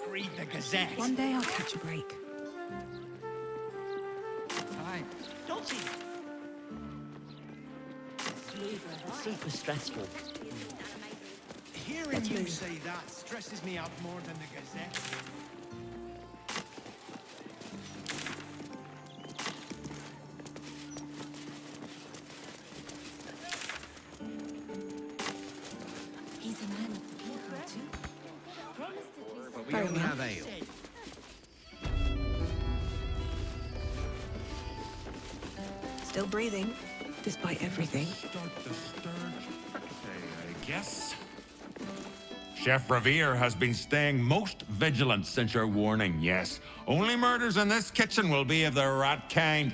Read the Gazette. One day I'll catch a break. Hi. Dotty. Super stressful. Hearing you say that stresses me out more than the Gazette. He's a man of the people, too. But we only have ale. Still breathing, despite everything. Start the sturge. I guess. Chef Revere has been staying most vigilant since your warning, yes. Only murders in this kitchen will be of the rat kind.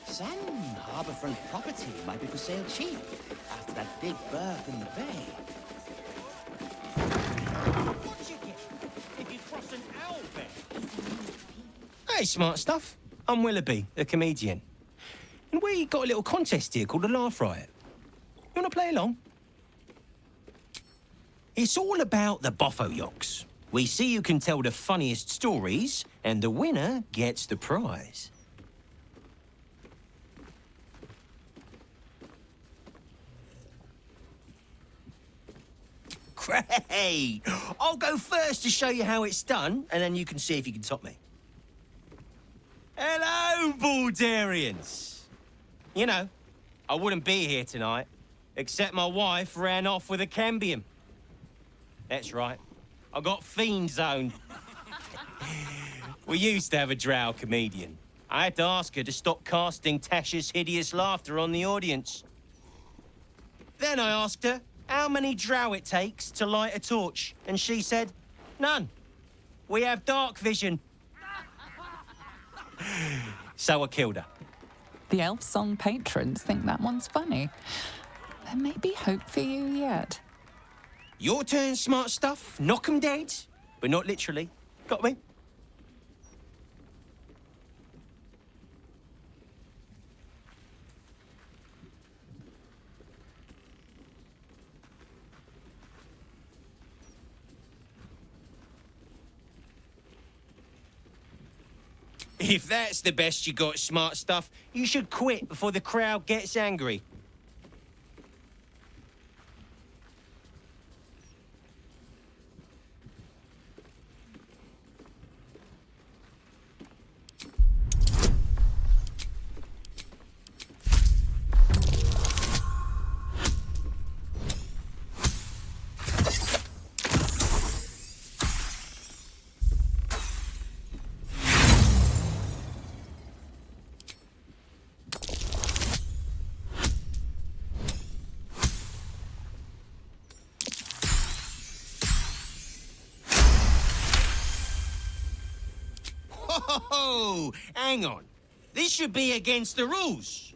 Some harbourfront property might be for sale cheap after that big burp in the bay. What you get if you cross an owl bear? Hey, smart stuff. I'm Willoughby, the comedian. And we got a little contest here called the Laugh Riot. You want to play along? It's all about the Boffo Yocks. We see who can tell the funniest stories, and the winner gets the prize. Great! I'll go first to show you how it's done, and then you can see if you can top me. Hello, Baldurians! You know, I wouldn't be here tonight, except my wife ran off with a cambium. That's right, I got fiend zoned. We used to have a drow comedian. I had to ask her to stop casting Tasha's hideous laughter on the audience. Then I asked her how many drow it takes to light a torch, and she said, none. We have dark vision. So I killed her. The Elf Song patrons think that one's funny. There may be hope for you yet. Your turn, smart stuff. Knock 'em dead, but not literally. Got me? If that's the best you got, smart stuff, you should quit before the crowd gets angry. Whoa! Hang on. This should be against the rules.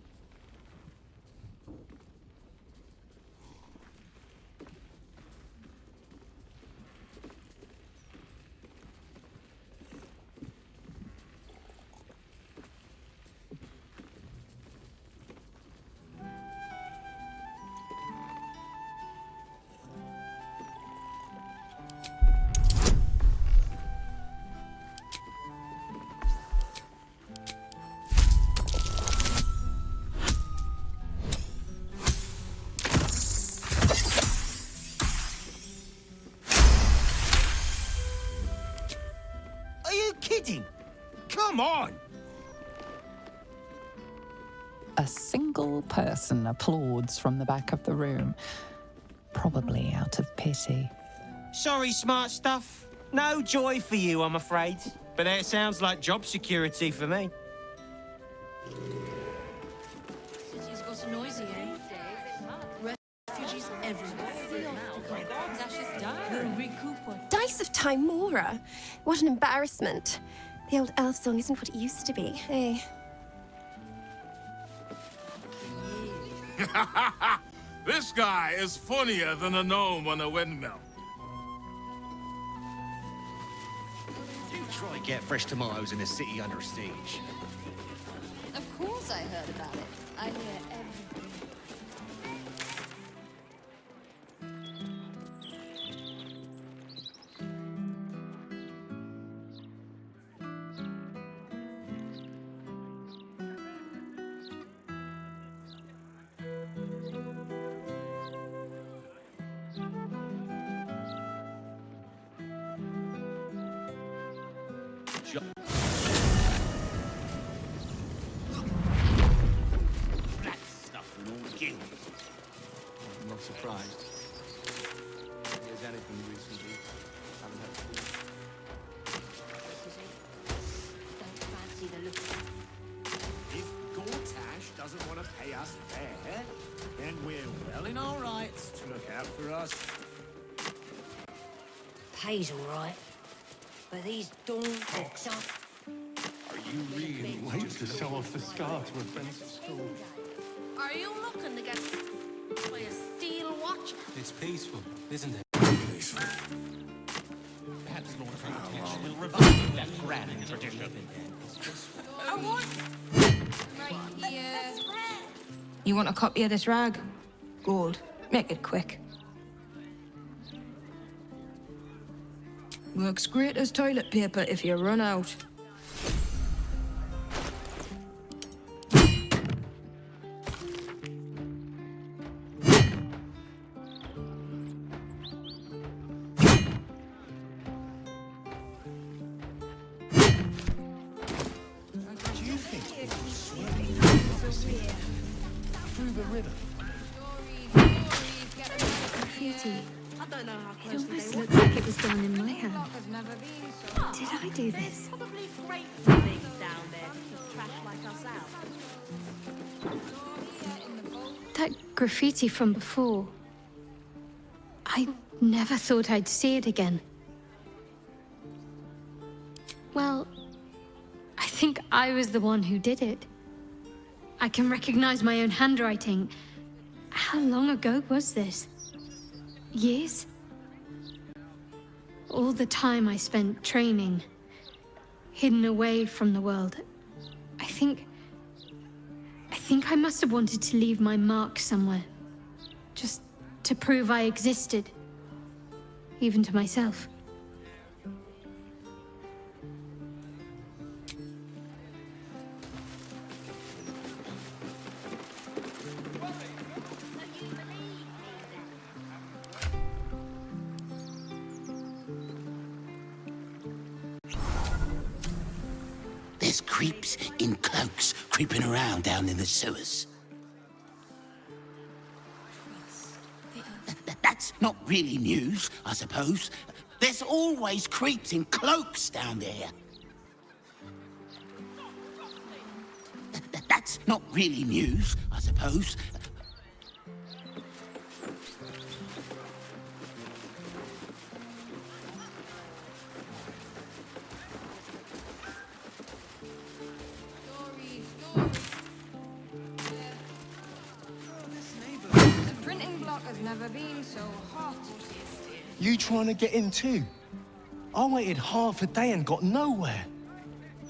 Are you kidding? Come on! A single person applauds from the back of the room, probably out of pity. Sorry, smart stuff. No joy for you, I'm afraid. But that sounds like job security for me. City's got noisy, eh? Refugees everywhere. Dice of Timora. What an embarrassment. The old elf song isn't what it used to be, eh? This guy is funnier than a gnome on a windmill. Do try and get fresh tomatoes in a city under siege. Of course I heard about it. I hear everything. Black stuff from all the guilds. I'm not surprised. If there's anything recently, haven't had to do. Don't fancy the look of it. If Gortash doesn't want to pay us fair, then we're well in our rights to look out for us. Pays all right. But these dawn books are... You really wait to show off the scar to a friend's school. Are you looking to get by a steel watch? It's peaceful, isn't it? Perhaps Lord Gortash will revive that grand tradition. I want... Right here. You want a copy of this rag? Gold. Make it quick. Works great as toilet paper if you run out. Through the river. Graffiti. It almost looks like it was done in my hand. Did I do this? Probably great for things down there to keep trash like us out. That graffiti from before. I never thought I'd see it again. Well, I think I was the one who did it. I can recognize my own handwriting. How long ago was this? Years? All the time I spent training, hidden away from the world. I think I must have wanted to leave my mark somewhere. Just to prove I existed. Even to myself. There's creeps in cloaks creeping around down in the sewers. That's not really news, I suppose. There's always creeps in cloaks down there. That's not really news, I suppose. The printing block has never been so hot. You trying to get in too? I waited half a day and got nowhere.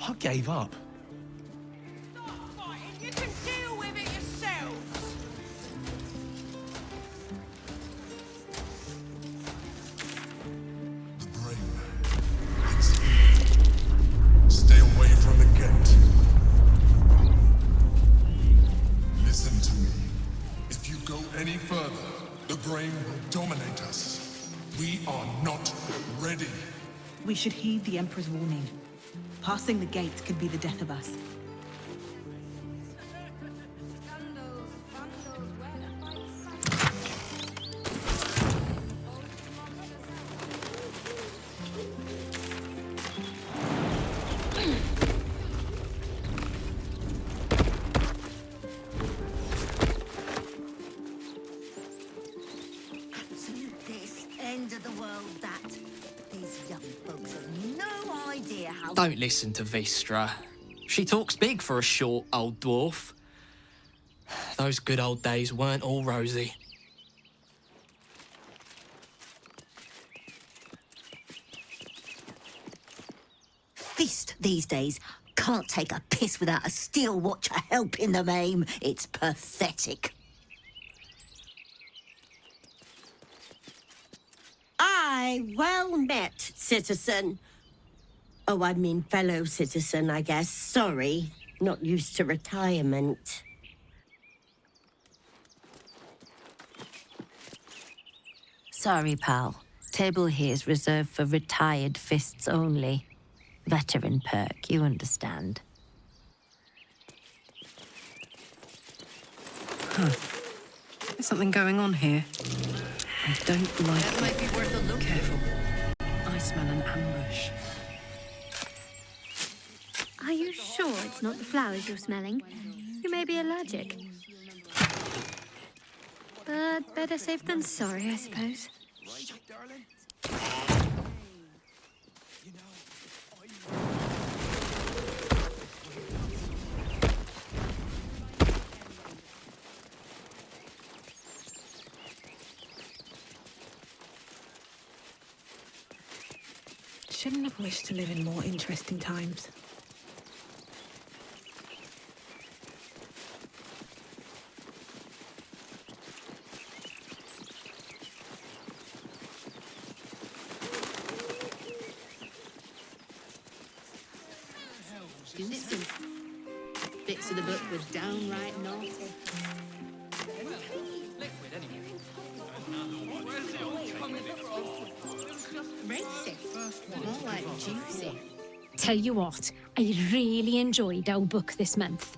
I gave up. Stop fighting. You can deal with it yourselves. The brain. It's here. Stay away from the gate. Listen to me. If you go any further, the brain will dominate us. We are not ready. We should heed the Emperor's warning. Passing the gate could be the death of us. This end of the world, that. These young folks have no idea how... Don't listen to Vistra. She talks big for a short old dwarf. Those good old days weren't all rosy. Fist these days can't take a piss without a steel watcher helping them aim. It's pathetic. Aye, well met, citizen. Oh, I mean fellow citizen, I guess. Sorry, not used to retirement. Sorry, pal. Table here is reserved for retired fists only. Veteran perk, you understand. Huh. There's something going on here. I don't like That might be worth a look. Careful. I smell an ambush. Are you sure it's not the flowers you're smelling? You may be allergic. But better safe than sorry, I suppose. Shouldn't have wished to live in more interesting times. Listen. Bits of the book were downright naughty. Racist. More like juicy. Tell you what, I really enjoyed our book this month.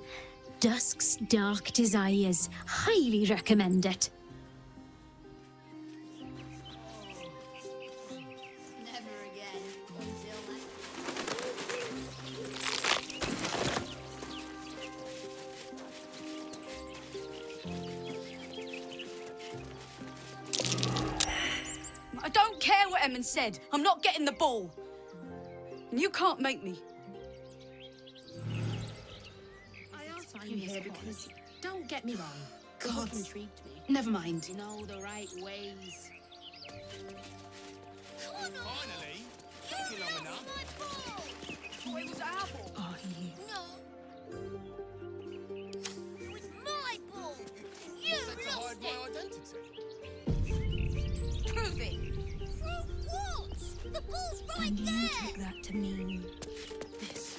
Dusk's Dark Desires. Highly recommend it. Never again. Until I don't care what Emmon said. I'm not getting the ball. And you can't make me. I asked you here because, don't get me wrong, the God. book intrigued me. Never mind. You know the right ways. Finally! Took you long enough. Oh, it was our ball. Are you? No. It was my ball. You lost it. Prove it. Prove what? The ball's right And you there. took that to mean this.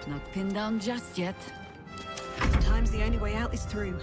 Not pinned down just yet. Sometimes the only way out is through.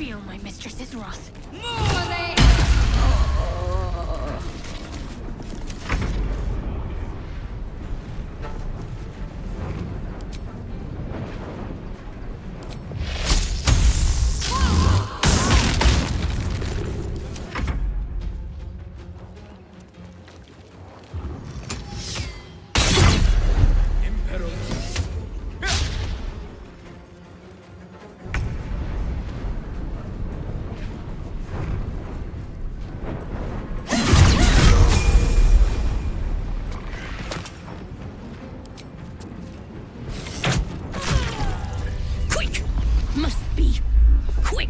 feel my mistress's wrath. Quick! Must be quick.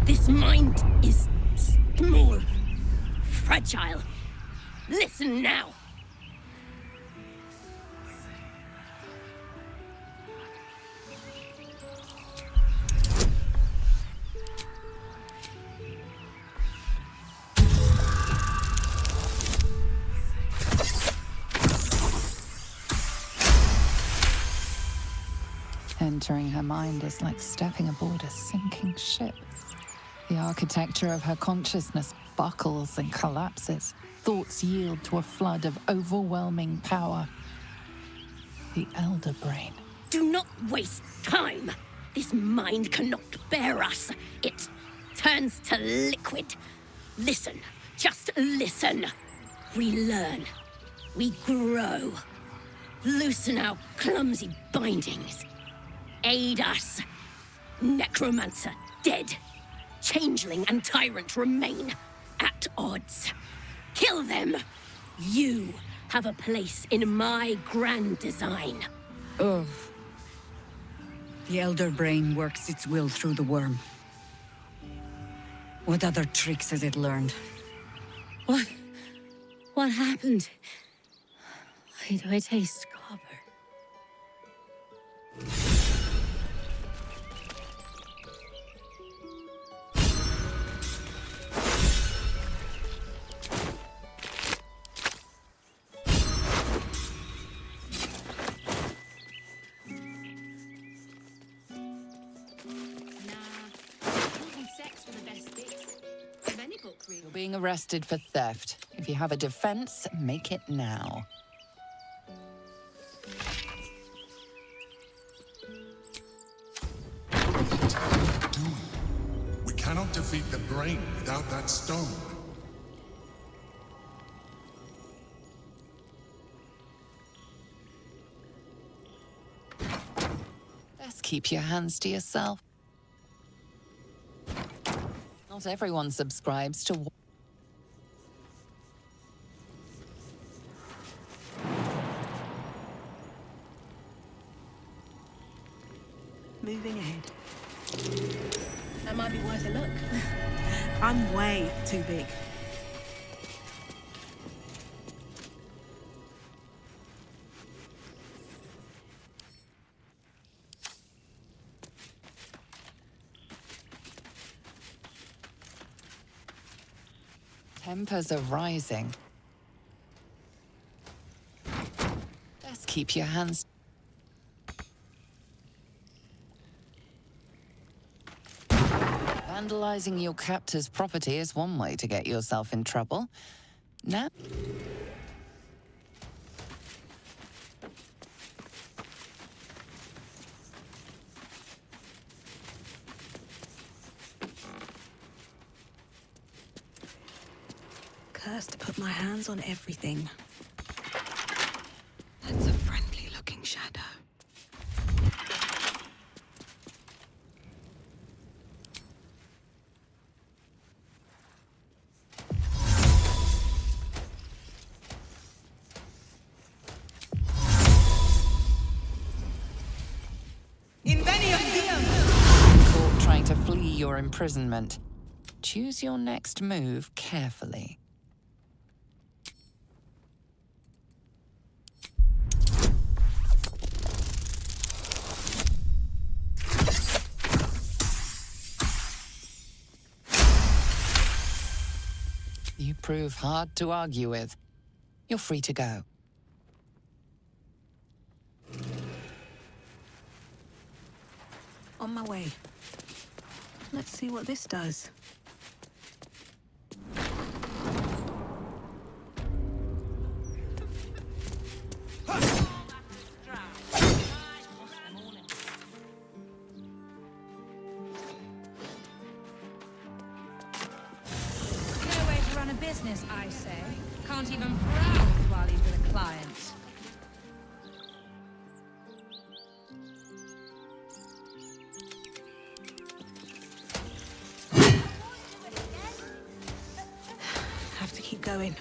This mind is small, fragile. Listen now. Entering her mind is like stepping aboard a sinking ship. The architecture of her consciousness buckles and collapses. Thoughts yield to a flood of overwhelming power. The Elder Brain. Do not waste time. This mind cannot bear us. It turns to liquid. Listen, just listen. We learn. We grow. Loosen our clumsy bindings. Aid us. Necromancer dead. Changeling and tyrant remain at odds. Kill them. You have a place in my grand design. Oh. The Elder Brain works its will through the worm. What other tricks has it learned? What happened? Why do I taste copper? You're being arrested for theft. If you have a defense, make it now. We cannot defeat the brain without that stone. Best keep your hands to yourself. Not everyone subscribes to... Moving ahead. That might be worth a look. I'm way too big. Tempers are rising. Best keep your hands... Vandalizing your captor's property is one way to get yourself in trouble. Now... Cursed to put my hands on everything. That's a friendly-looking shadow. Caught trying to flee your imprisonment. Choose your next move carefully. You prove hard to argue with. You're free to go. On my way. Let's see what this does. No way to run a business, I say. Can't even browse while he's with a client. Have to keep going.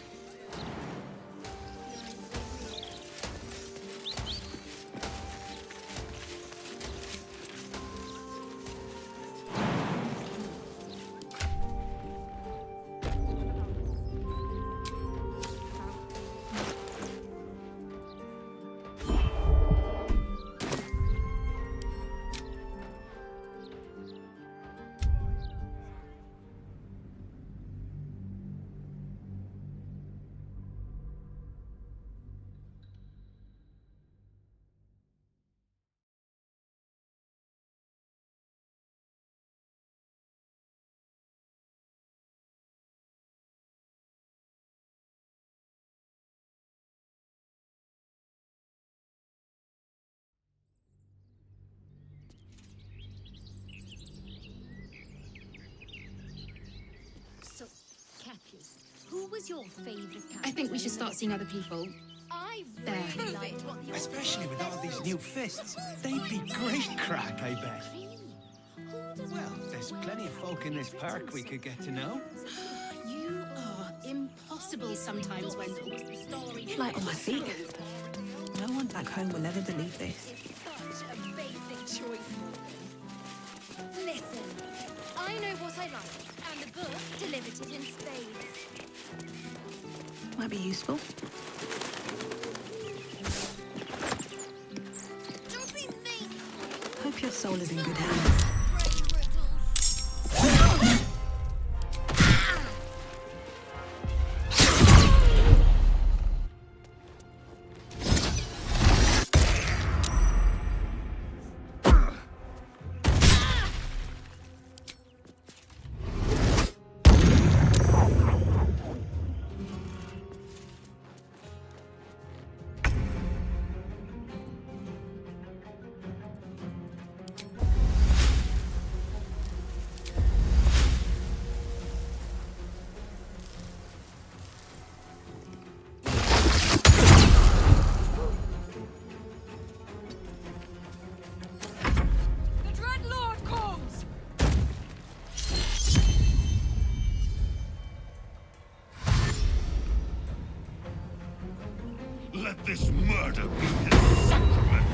So, Capulet, who was your favorite character? I think we should start seeing other people. I There. really liked what your Especially with all these new fists. They'd be great crack, I bet. Well, there's plenty of folk in this park we could get to know. You are impossible sometimes, Wendell. Light on my feet. No one back home will ever believe this. such a basic choice, Morgan. Listen, I know what I like, and the book delivered it in spades. Might be useful. Don't be mean. Hope your soul is in good hands. Let this murder be his sacrament.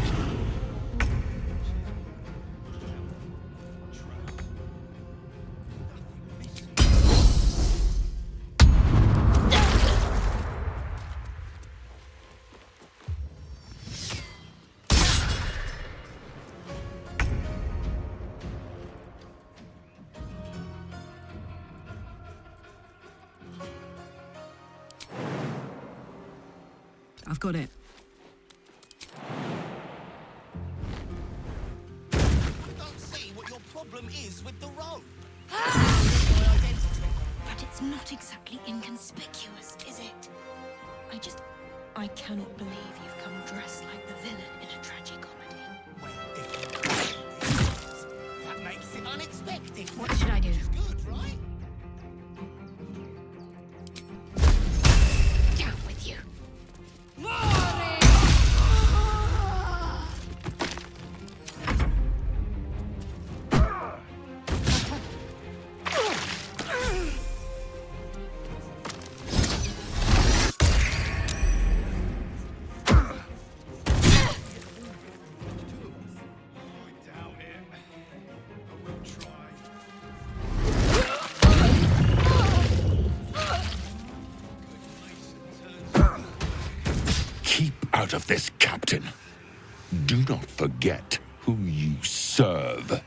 I've got it. I don't see what your problem is with the robe. But it's not exactly inconspicuous, is it? I cannot believe you've come dressed like the villain in a tragicomedy. That makes it unexpected. What should I do? Good, right? Down with you. Keep out of this, Captain. Do not forget who you serve.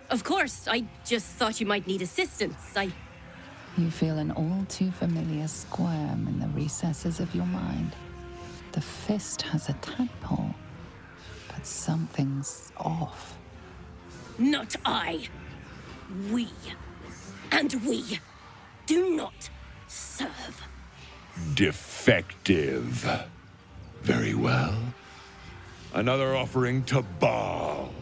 Of course, I just thought you might need assistance. You feel an all too familiar squirm in the recesses of your mind. The fist has a tadpole, but something's off. not I. We. And we do not serve. Defective. Very well. Another offering to Baal.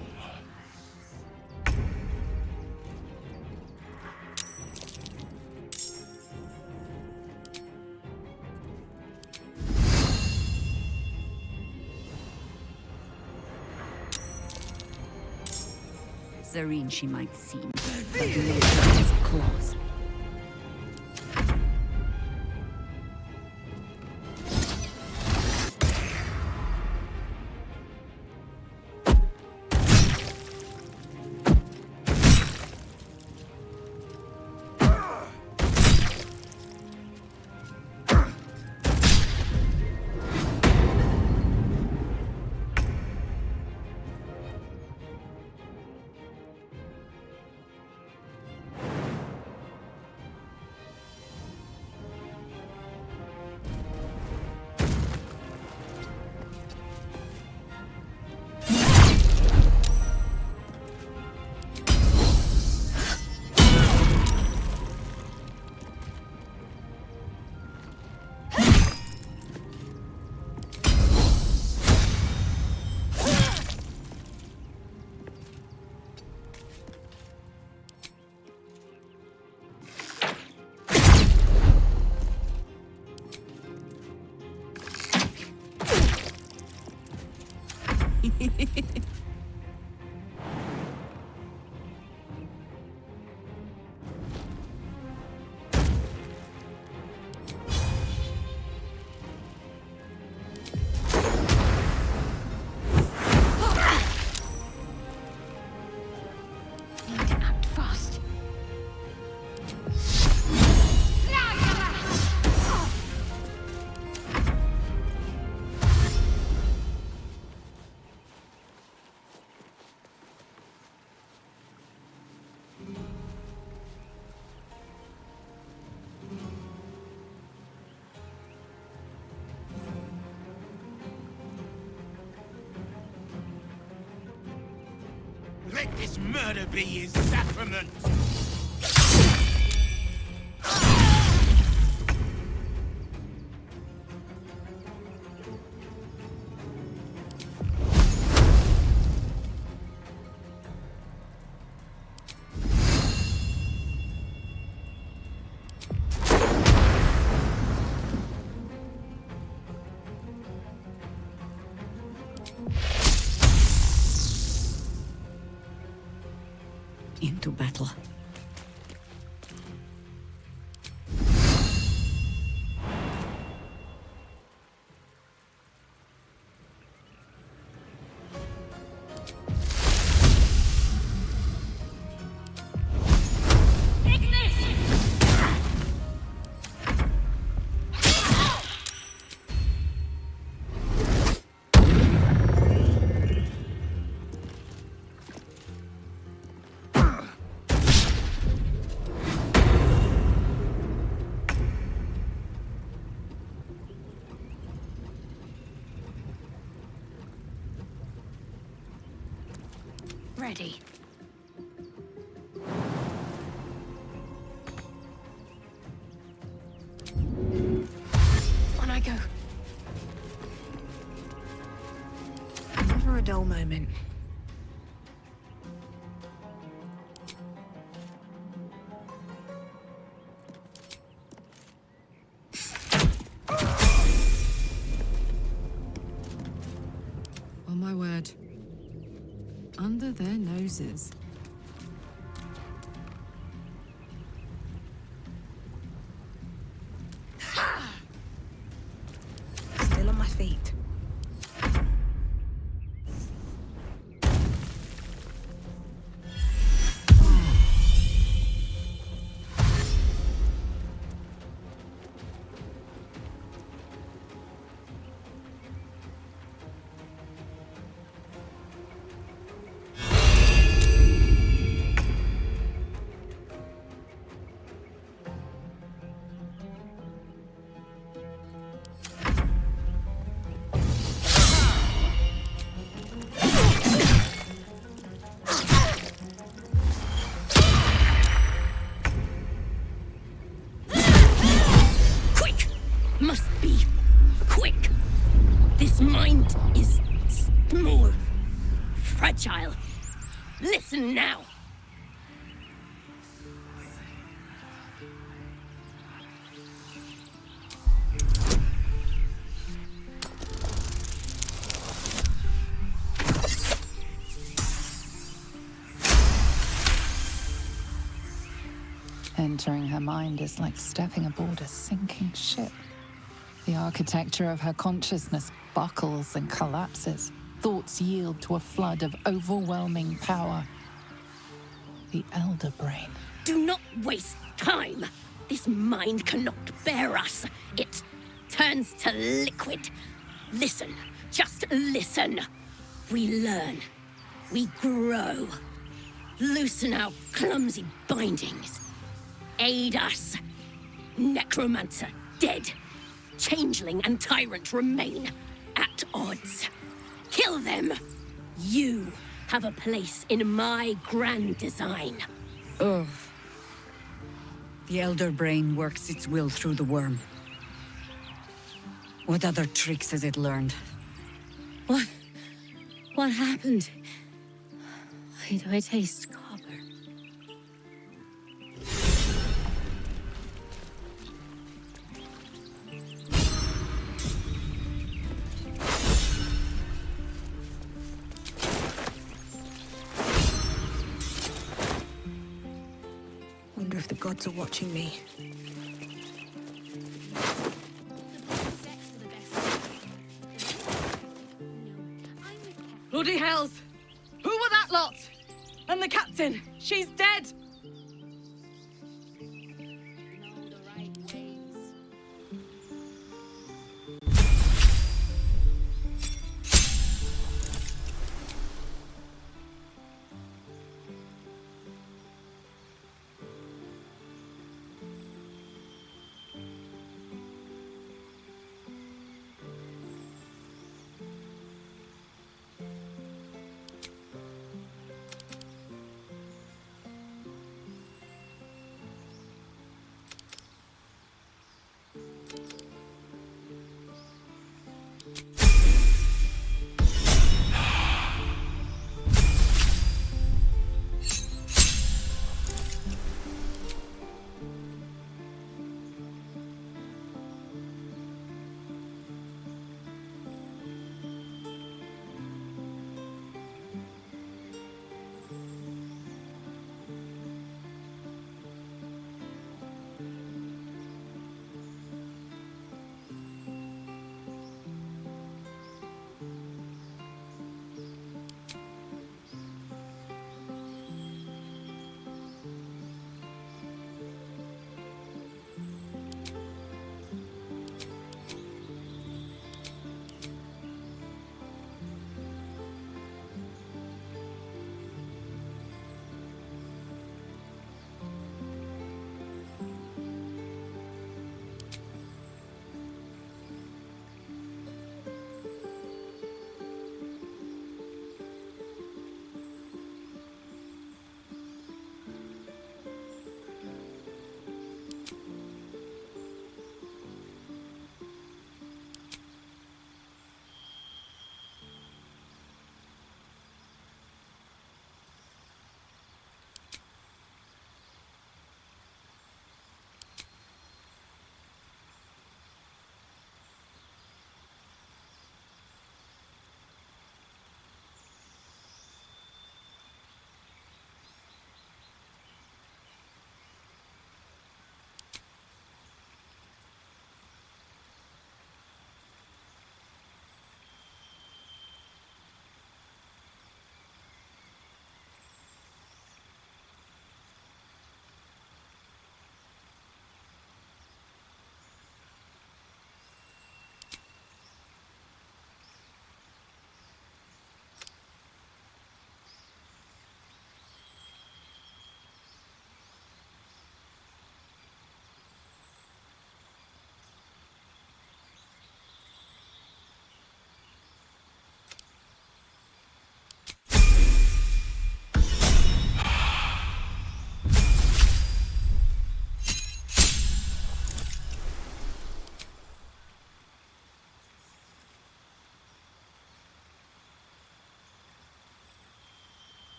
Serene she might seem, but nature has claws. Let this murder be his sacrament! Into battle. Ready. On I go. Never a dull moment. On my word. Under their noses. Still on my feet. Listen now. Entering her mind is like stepping aboard a sinking ship. The architecture of her consciousness buckles and collapses. Thoughts yield to a flood of overwhelming power. The Elder Brain. Do not waste time. This mind cannot bear us. It turns to liquid. Listen, just listen. We learn. We grow. Loosen our clumsy bindings. Aid us. Necromancer dead. Changeling and tyrant remain at odds. Kill them. You have a place in my grand design. Ugh. The Elder Brain works its will through the worm. What other tricks has it learned? What happened? Why do I taste copper? Wonder if the gods are watching me. Bloody hells! Who were that lot? And the captain? She's dead!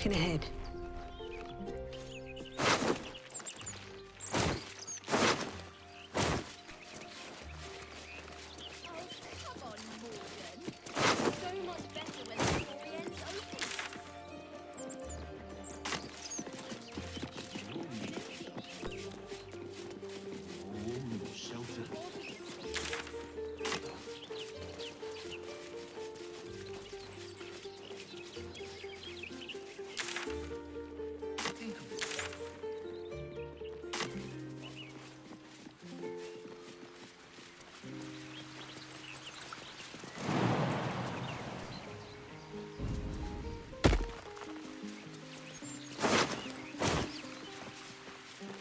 looking ahead.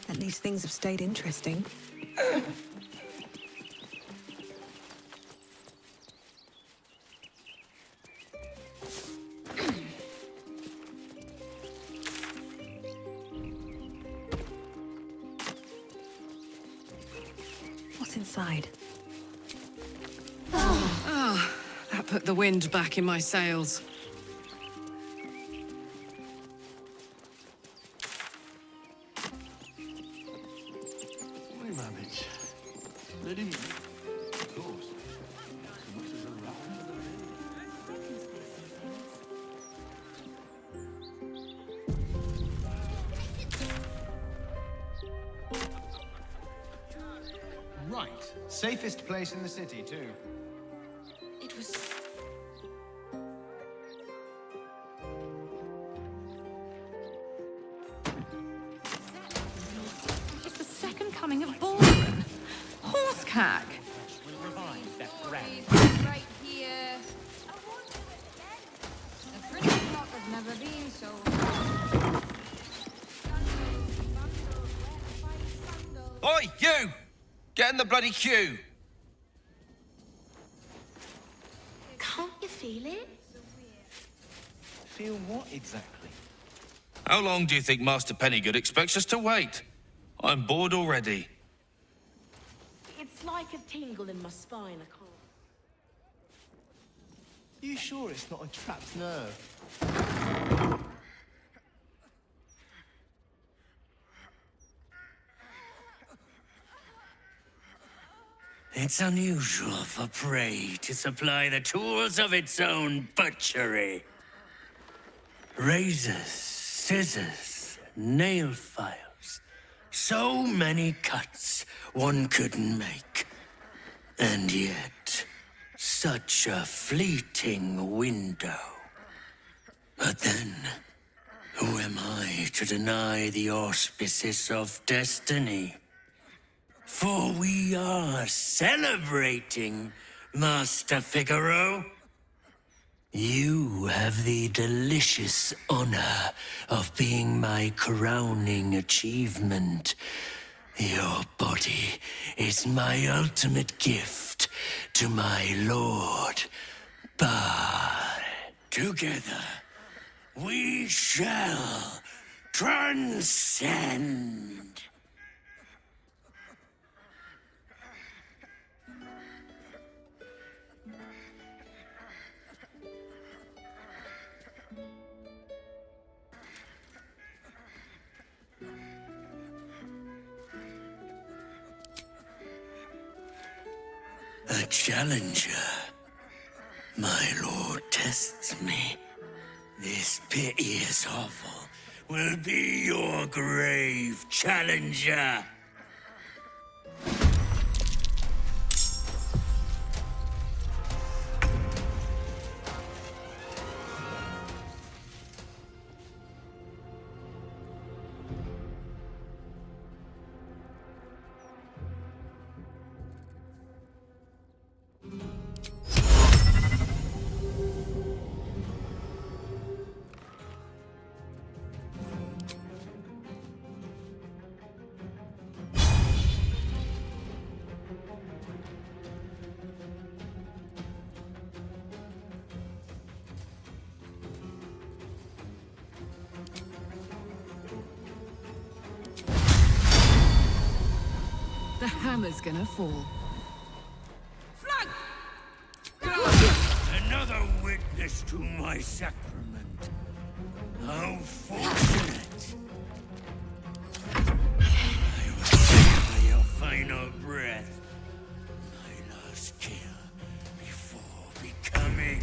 At least things have stayed interesting. What's inside? Ah, that put the wind back in my sails. We manage. Let him. Of course. So much as a rat for the Right. Safest place in the city, too. It was... It's the second coming of Baldur. Horsecack! We'll revive that brand. Right here. The printing clock has never been so Oi, you! Get in the bloody queue! Can't you feel it? Feel what exactly? How long do you think Master Pennygood expects us to wait? I'm bored already. It's like a tingle in my spine. I can't. You sure it's not a trapped nerve? It's unusual for prey to supply the tools of its own butchery. Razors, scissors, nail files. So many cuts one couldn't make. And yet, such a fleeting window. But then, who am I to deny the auspices of destiny? For we are celebrating, Master Figaro. You have the delicious honor of being my crowning achievement. Your body is my ultimate gift to my lord, but together we shall transcend. A challenger. My lord tests me. This piteous hovel will be your grave, challenger. The hammer's gonna fall. Another witness to my sacrament. How fortunate. I will savor your final breath. My last kill before becoming.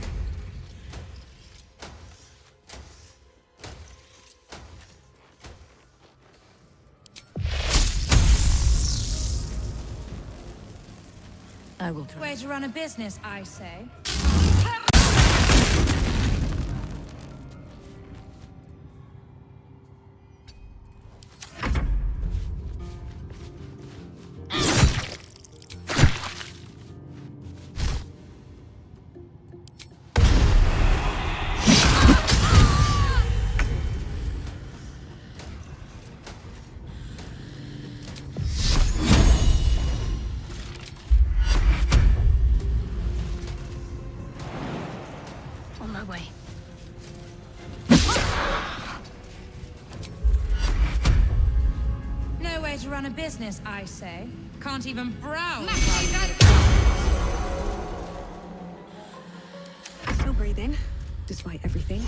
I will try. Way to run a business, I say. On my way. No way to run a business, I say. Can't even browse. Still breathing, despite everything.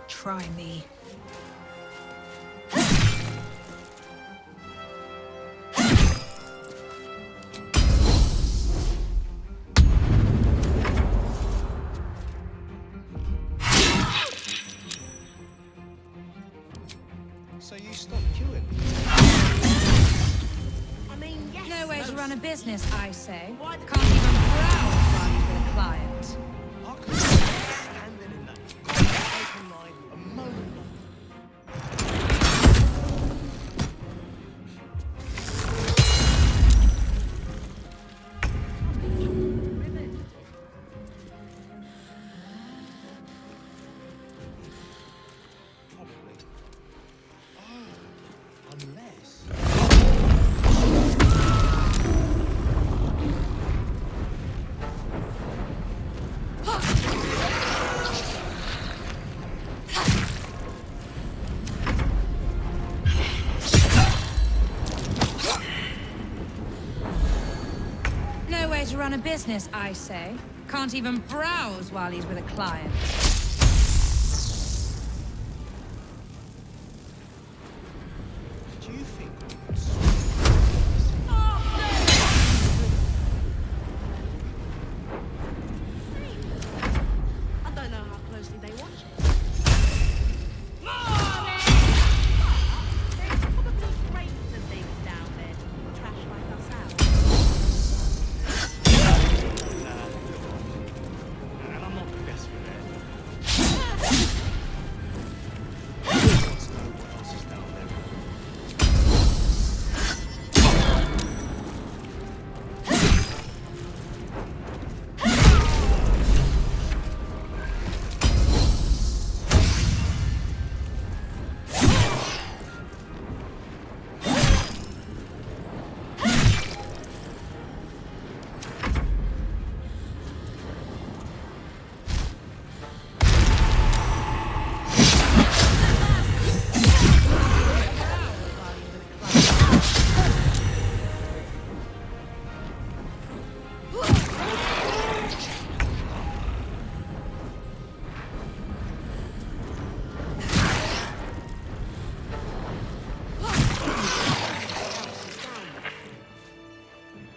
Try me. So you stopped queuing? I mean, yes. No way to run a business, I say. Can't even browse while you're with a client. I could standing in that open line and moaning on. Probably. Oh, unless. No way to run a business, I say. Can't even browse while he's with a client. Do you think we could I don't know how closely they watch us. There's probably crates and things down there to keep trash like us out. And I'm not the best with that. Wants to know what else is down there.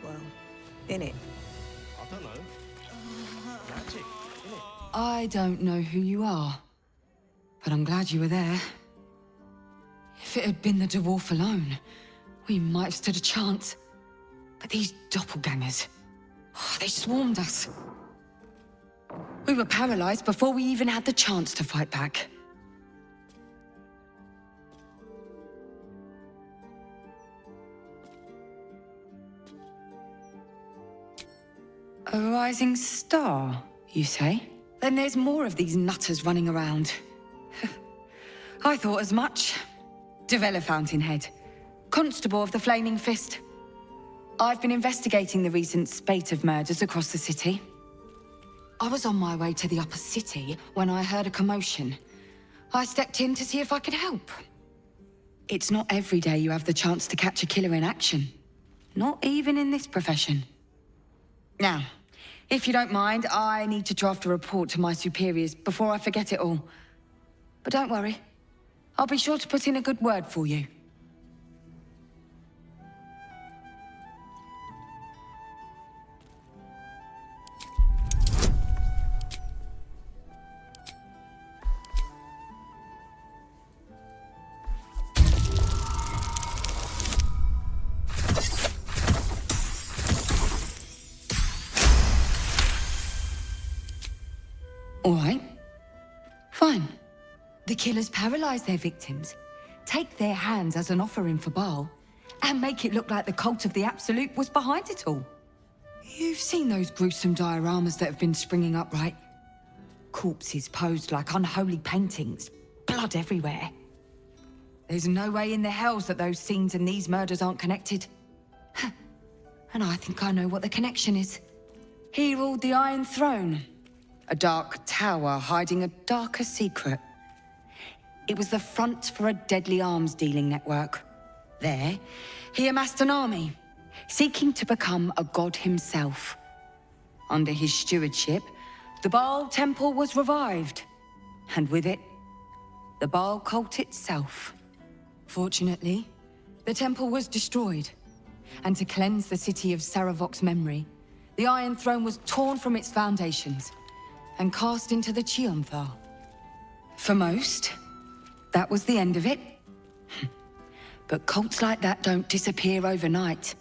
Well, in it. I don't know. Magic, innit? I don't know who you are, but I'm glad you were there. If it had been the dwarf alone, we might have stood a chance. But these doppelgangers, they swarmed us. We were paralyzed before we even had the chance to fight back. A rising star, you say? Then there's more of these nutters running around. I thought as much. Devella Fountainhead, Constable of the Flaming Fist. I've been investigating the recent spate of murders across the city. I was on my way to the upper city when I heard a commotion. I stepped in to see if I could help. It's not every day you have the chance to catch a killer in action. Not even in this profession. Now, if you don't mind, I need to draft a report to my superiors before I forget it all. But don't worry. I'll be sure to put in a good word for you. All right. Fine. The killers paralyze their victims, take their hands as an offering for Baal, and make it look like the cult of the Absolute was behind it all. You've seen those gruesome dioramas that have been springing up, right? Corpses posed like unholy paintings, blood everywhere. There's no way in the hells that those scenes and these murders aren't connected. And I think I know what the connection is. He ruled the Iron Throne. A dark tower hiding a darker secret. It was the front for a deadly arms dealing network. There, he amassed an army, seeking to become a god himself. Under his stewardship, the Baal Temple was revived, and with it, the Baal cult itself. Fortunately, the temple was destroyed, and to cleanse the city of Saravok's memory, the Iron Throne was torn from its foundations and cast into the Chionthar. For most, that was the end of it. But cults like that don't disappear overnight.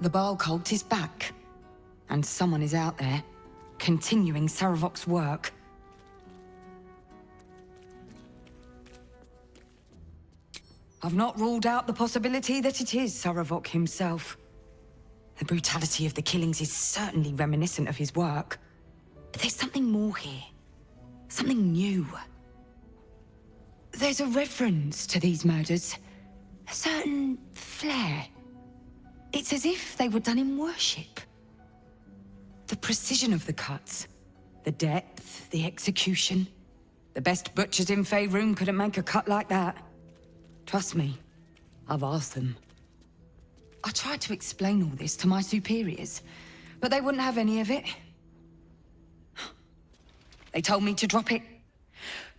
The Baal cult is back, and someone is out there, continuing Saravok's work. I've not ruled out the possibility that it is Saravok himself. The brutality of the killings is certainly reminiscent of his work. But there's something more here. Something new. There's a reference to these murders. A certain flair. It's as if they were done in worship. The precision of the cuts. The depth, the execution. The best butchers in Faerun couldn't make a cut like that. Trust me, I've asked them. I tried to explain all this to my superiors, but they wouldn't have any of it. They told me to drop it.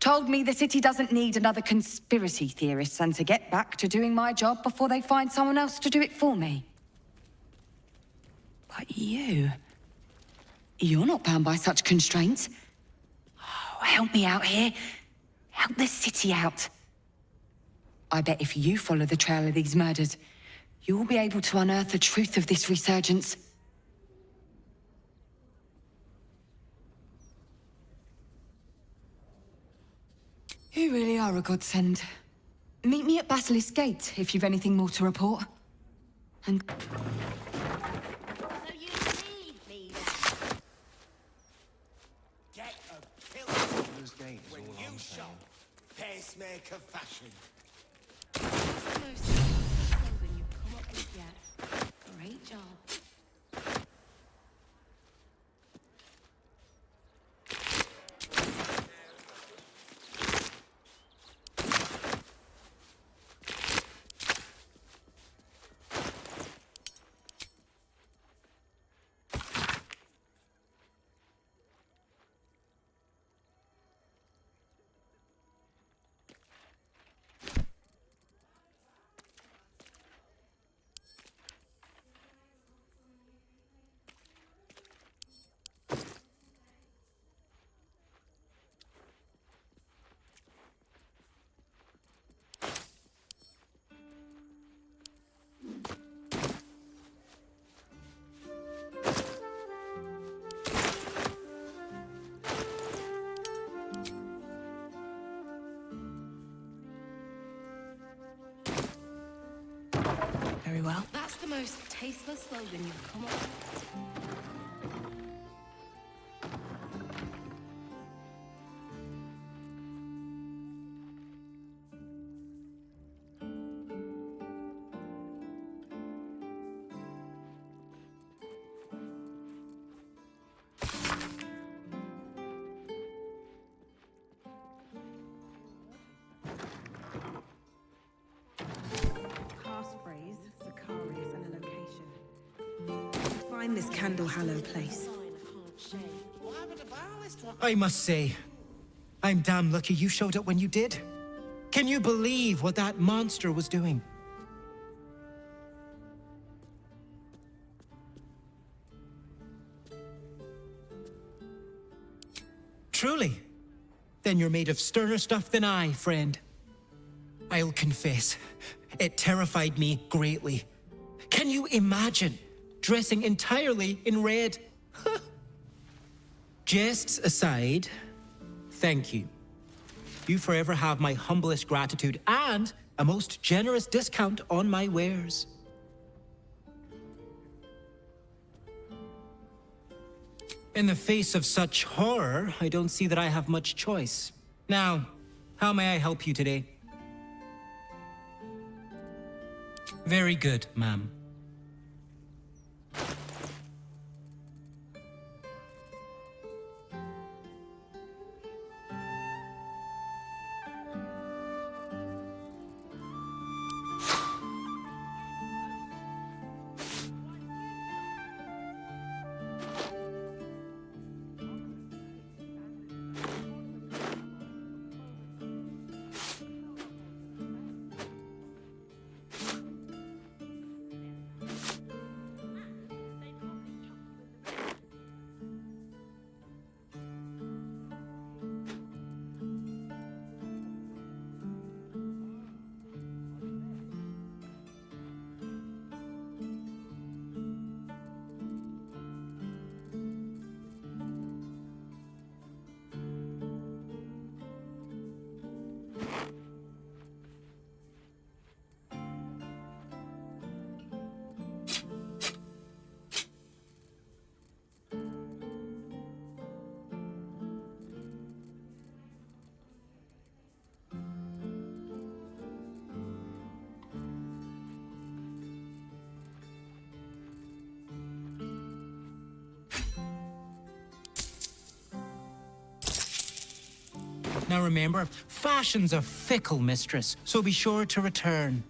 Told me the city doesn't need another conspiracy theorist and to get back to doing my job before they find someone else to do it for me. But you're not bound by such constraints. Oh, help me out here. Help the city out. I bet if you follow the trail of these murders, you'll be able to unearth the truth of this resurgence. You really are a godsend. Meet me at Basilisk Gate if you've anything more to report. And... So you need me then? Get a killer when you shot pacemaker fashion. Most slogan you've come up with yet. Great job. Very well. That's the most tasteless slogan you've come up with. find this Candle Hallow place? I must say, I'm damn lucky you showed up when you did. Can you believe what that monster was doing? Truly? Then you're made of sterner stuff than I, friend. I'll confess, it terrified me greatly. Can you imagine dressing entirely in red? Jests aside, thank you. You forever have my humblest gratitude and a most generous discount on my wares. In the face of such horror, I don't see that I have much choice. Now, how may I help you today? Very good, ma'am. Now remember, fashion's a fickle mistress, so be sure to return.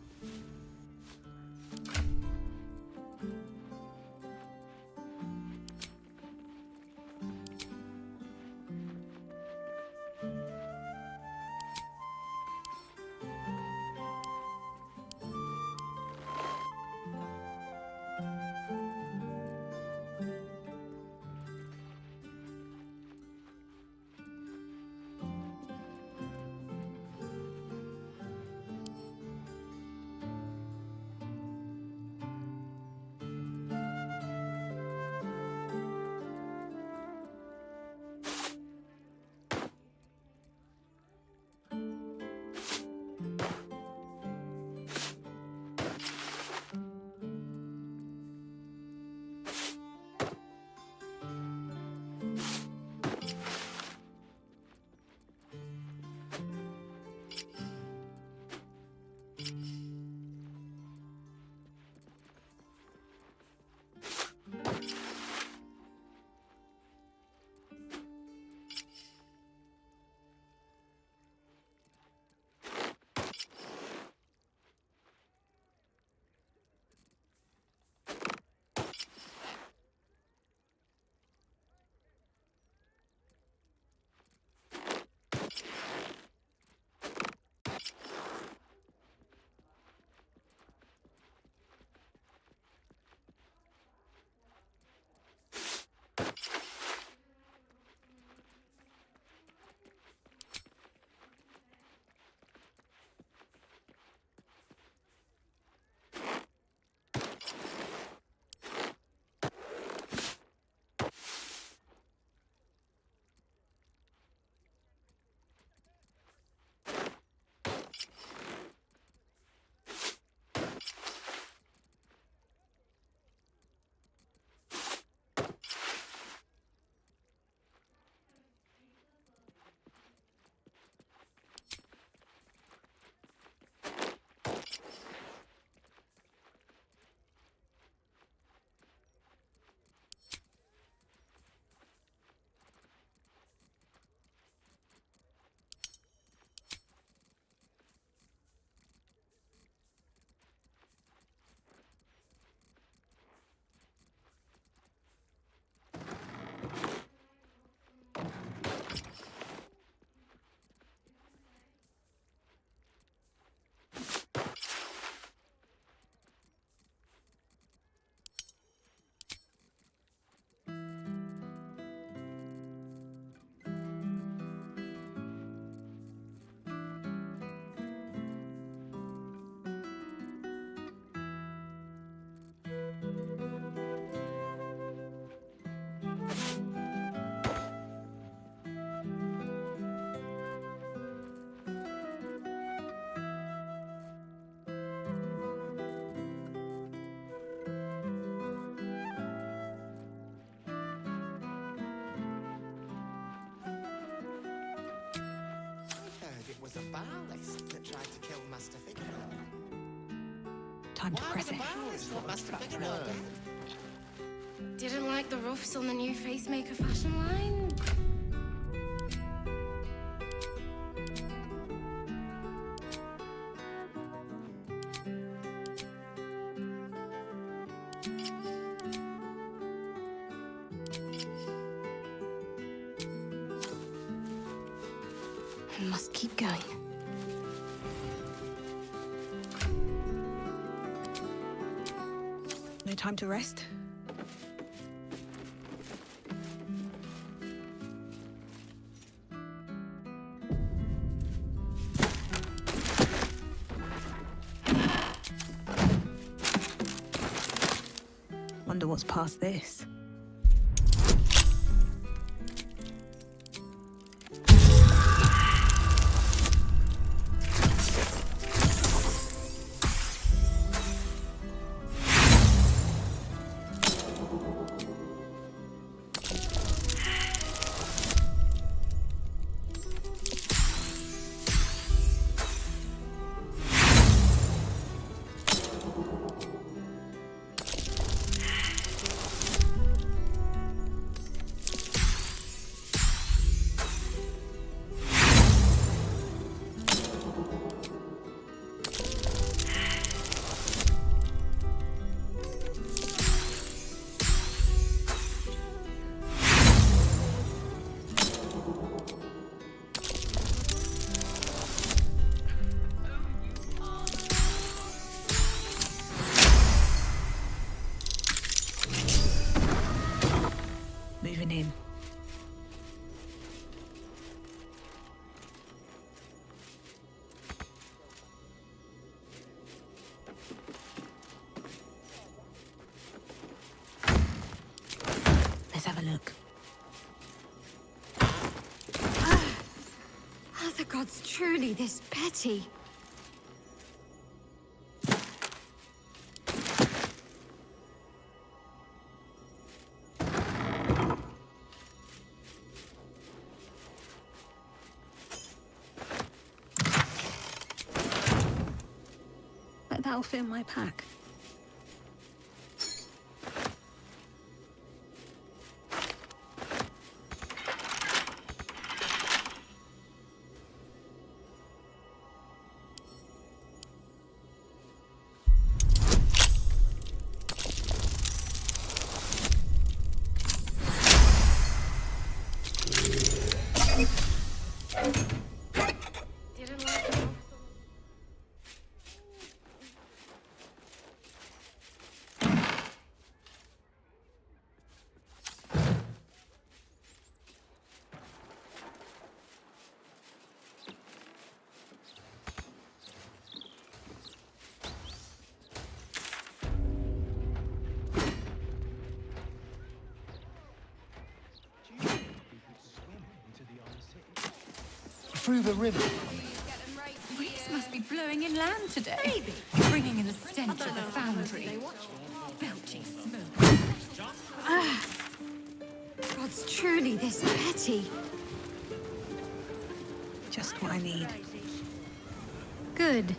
Barlis that tried to kill Master Figueroa? Time to press it. Master Figueroa dead? Didn't like the ruffs on the new Facemaker fashion line? I must keep going. No time to rest? Wonder what's past this. Moving in. Let's have a look. Are the gods truly this petty? Bet that'll fit in my pack. Through the river. Breeze must be blowing inland today. Bringing in the stench of the foundry. Belching smoke. Gods truly this petty? Just what I need. Good.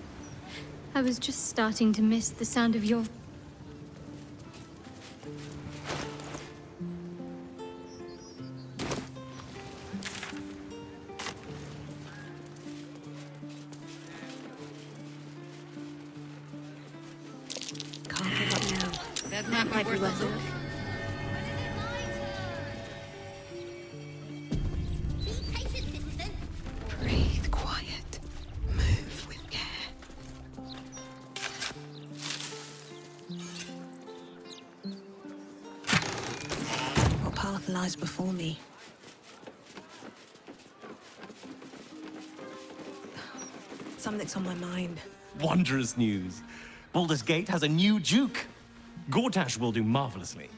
I was just starting to miss the sound of your... Can't give up now. That might be worth it. Breathe quiet. Move with care. What path lies before me? Something's on my mind. Wondrous news. Baldur's Gate has a new Duke. Gortash will do marvelously.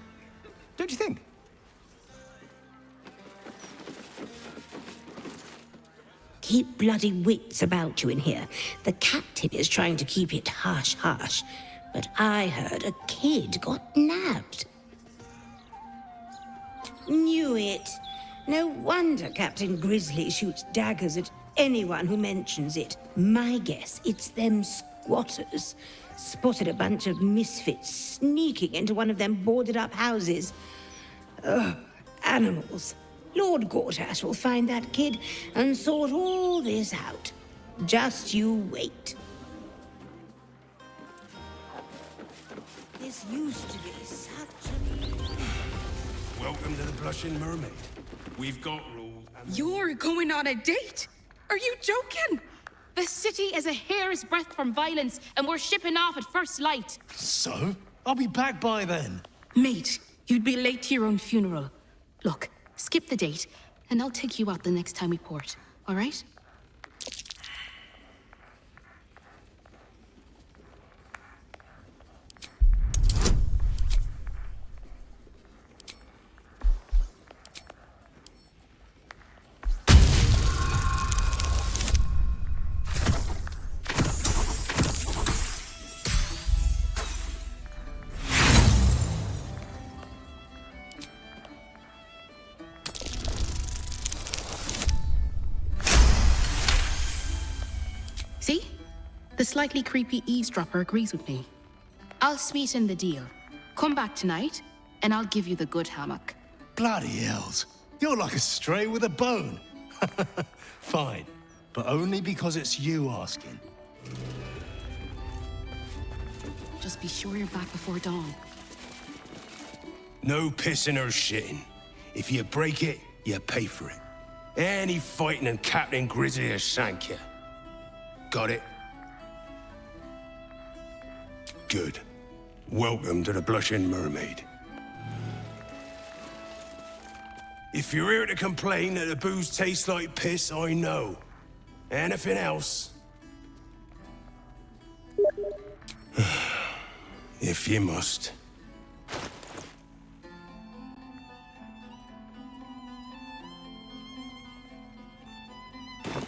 Don't you think? Keep bloody wits about you in here. The captain is trying to keep it hush-hush. But I heard a kid got nabbed. Knew it. No wonder Captain Grizzly shoots daggers at anyone who mentions it. My guess, it's them squatters. Spotted a bunch of misfits sneaking into one of them boarded-up houses. Ugh, animals. Lord Gortash will find that kid and sort all this out. Just you wait. This used to be such a... Welcome to the Blushing Mermaid. We've got rules. You're going on a date? Are you joking? The city is a hair's breadth from violence, and we're shipping off at first light. So? I'll be back by then. Mate, you'd be late to your own funeral. Look, skip the date, and I'll take you out the next time we port, all right? See? The slightly creepy eavesdropper agrees with me. I'll sweeten the deal. Come back tonight, and I'll give you the good hammock. Bloody hells. You're like a stray with a bone. Fine, but only because it's you asking. Just be sure you're back before dawn. No pissing or shitting. If you break it, you pay for it. Any fighting and Captain Grizzly will shank you. Got it? Good. Welcome to the Blushing Mermaid. If you're here to complain that the booze tastes like piss, I know. Anything else? If you must.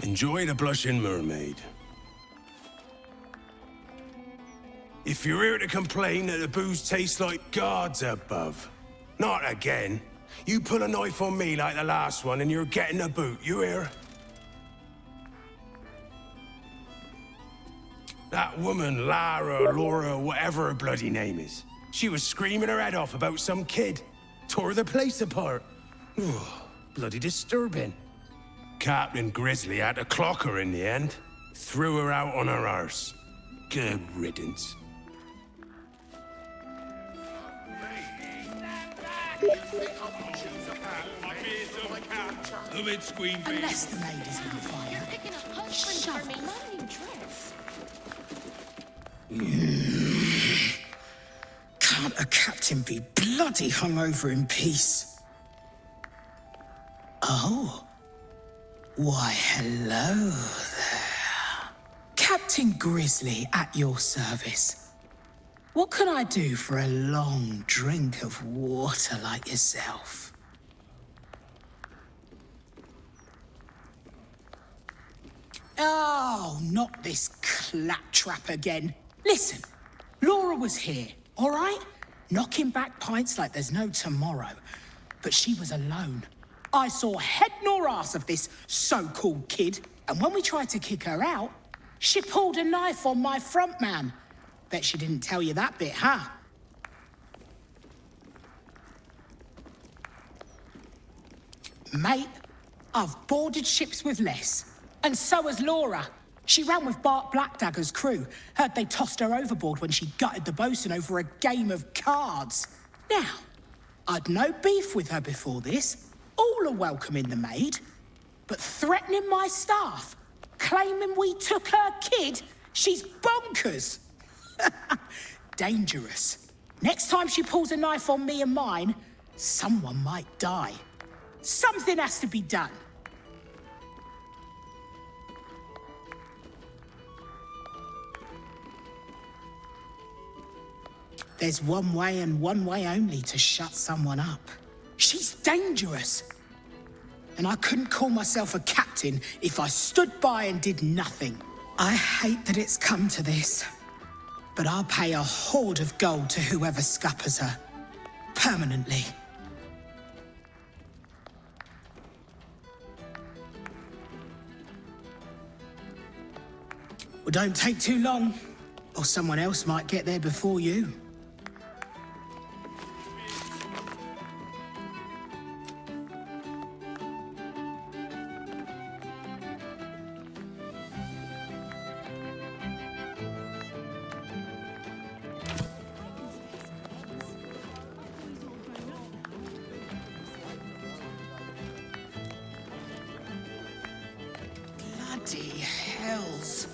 Enjoy the Blushing Mermaid. If you're here to complain that the booze tastes like gods above, not again. You pull a knife on me like the last one and you're getting a boot, you hear? That woman, Lara or Laura, whatever her bloody name is, she was screaming her head off about some kid. Tore the place apart. Ooh, bloody disturbing. Captain Grizzly had to clock her in the end. Threw her out on her arse. Good riddance. Unless the maid is on fire. Shove it. Can't a captain be bloody hungover in peace? Oh. Why, hello there. Captain Grizzly at your service. What can I do for a long drink of water like yourself? Oh, not this claptrap again. Listen, Laura was here, all right? Knocking back pints like there's no tomorrow. But she was alone. I saw head nor ass of this so-called kid, and when we tried to kick her out, she pulled a knife on my front man. Bet she didn't tell you that bit, huh? Mate, I've boarded ships with less. And so has Laura. She ran with Bart Blackdagger's crew. Heard they tossed her overboard when she gutted the bosun over a game of cards. Now, I'd no beef with her before this. All are welcome in the maid. But threatening my staff, claiming we took her kid, she's bonkers. Dangerous. Next time she pulls a knife on me and mine, someone might die. Something has to be done. There's one way and one way only to shut someone up. She's dangerous. And I couldn't call myself a captain if I stood by and did nothing. I hate that it's come to this, but I'll pay a hoard of gold to whoever scuppers her. Permanently. Well, don't take too long, or someone else might get there before you. Bloody hells.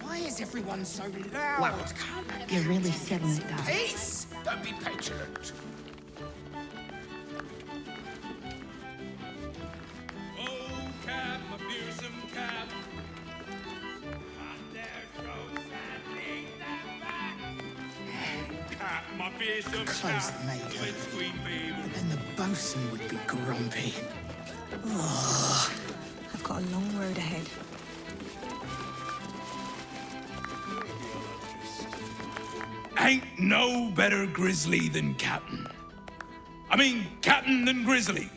Why is everyone so loud? Wow. Can't You're really settling it down. Peace! Don't be petulant. Oh, Cap, my fearsome Cap. On their throats and lead them back. Oh, Cap, my fearsome Close Cap. the maid With sweet baby. and then the bosun would be grumpy. Ugh. I've got a long road ahead. Ain't no better grizzly than Captain. I mean, Captain than Grizzly.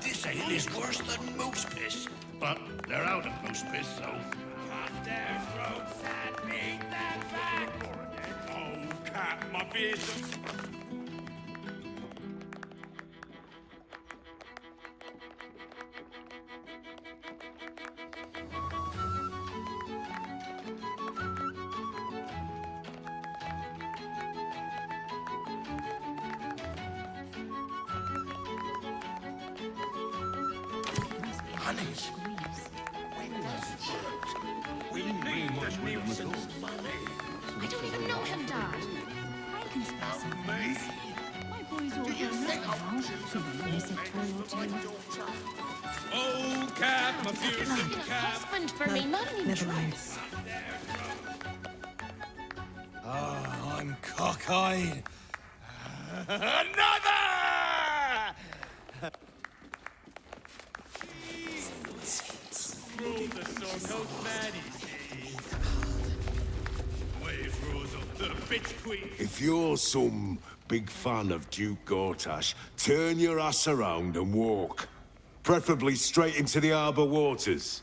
This ale is worse than moose piss. But they're out of moose piss, so... Cut their throats and beat them back. Oh, Cap, my fearsome. Honey. We need this nuisance money. I don't even know him, Dad. I can spare some things. My boys all grown up now. Should we miss a turn or two? Oh, Cap, my fearsome Cap. Husband for me, not an Never mind. Oh, I'm cockeyed. Another! Rule the Sorcoast Maddie. Wave rose up the bitch queen. If you're some big fan of Duke Gortash, turn your ass around and walk. Preferably straight into the harbour waters.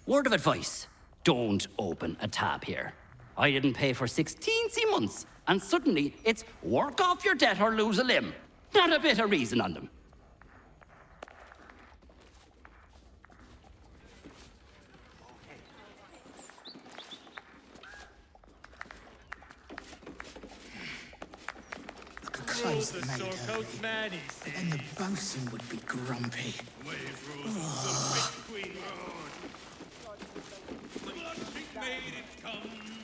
Word of advice, don't open a tab here. I didn't pay for 16 months, and suddenly it's work off your debt or lose a limb. Not a bit of reason on them. I could close the The maid Sorcoast Maddie. and then the bosun would be grumpy. Wave rose up the bitch queen. The blushing maiden comes.